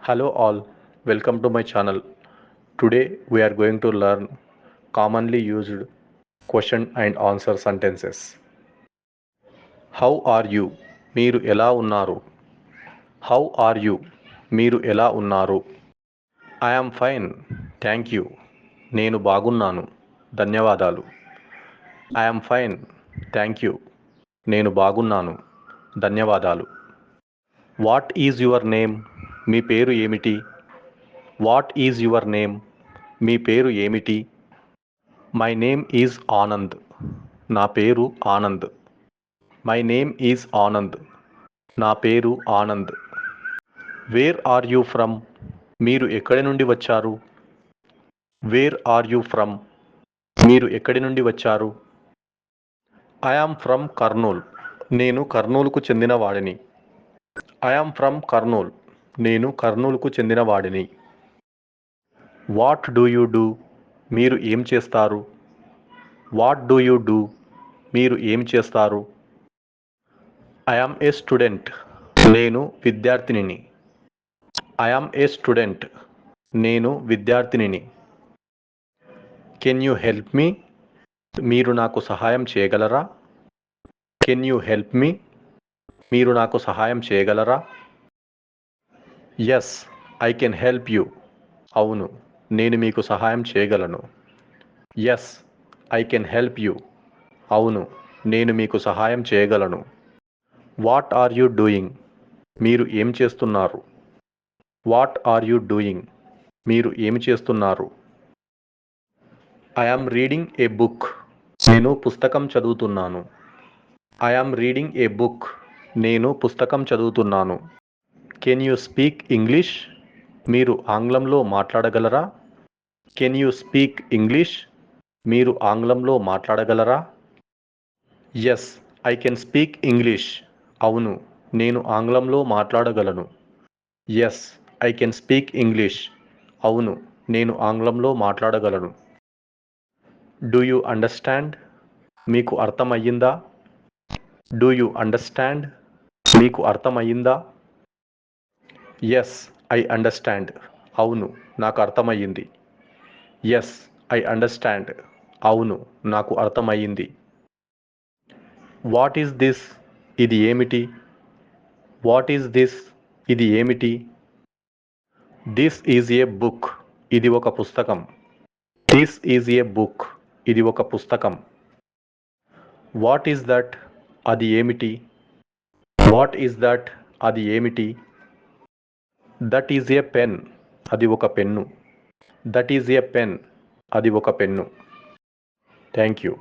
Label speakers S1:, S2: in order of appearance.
S1: Hello all, welcome to my channel. Today we are going to learn commonly used question and answer sentences. How are you? మీరు ఎలా ఉన్నారు? How are you? మీరు ఎలా ఉన్నారు? I am fine. Thank you. నేను బాగున్నాను. ధన్యవాదాలు. I am fine. Thank you. నేను బాగున్నాను. ధన్యవాదాలు. What is your name? మీ పేరు ఏమిటి? What is your name? మీ పేరు ఏమిటి? My name is Anand. నా పేరు Anand. My name is Anand. నా పేరు Anand. Where are you from? మీరు ఎక్కడి నుండి వచ్చారు? Where are you from? మీరు ఎక్కడి నుండి వచ్చారు? I am from Kurnool. నేను కర్నూలుకు చెందిన వాడిని. I am from Kurnool. నేను కర్నూలుకు చెందిన వాడిని. What do you do? మీరు ఏం చేస్తారు? What do you do? మీరు ఏం చేస్తారు? I am a student. నేను విద్యార్థినిని. I am a student. నేను విద్యార్థినిని. Can you help me? మీరు నాకు సహాయం చేయగలరా? Can you help me? మీరు నాకు సహాయం చేయగలరా? Yes, I can help you. అవును, నేను మీకు సహాయం చేయగలను. Yes, I can help you. అవును, నేను మీకు సహాయం చేయగలను. What are you doing? మీరు ఏం చేస్తున్నారు? What are you doing? మీరు ఏమి చేస్తున్నారు? I am reading a book. నేను పుస్తకం చదువుతున్నాను. I am reading a book. నేను పుస్తకం చదువుతున్నాను. Can you speak English? మీరు ఆంగ్లంలో మాట్లాడగలరా? Can you speak English? మీరు ఆంగ్లంలో మాట్లాడగలరా? Yes, I can speak English. అవును, నేను ఆంగ్లంలో మాట్లాడగలను. Yes, I can speak English. అవును, నేను ఆంగ్లంలో మాట్లాడగలను. Do you understand? మీకు అర్థమయ్యిందా? Do you understand? మీకు అర్థమయ్యిందా? Yes, I understand. అవును, నాకు అర్థమయ్యింది. Yes, I understand. అవును, నాకు అర్థమయ్యింది. What is this? ఇది ఏమిటి? What is this? ఇది ఏమిటి? This is a book. ఇది ఒక పుస్తకం. This is a book. ఇది ఒక పుస్తకం. What is that? అది ఏమిటి? What is that? అది ఏమిటి? That is a pen. అది ఒక pen. That is a pen. అది ఒక పెన్ను. Thank you.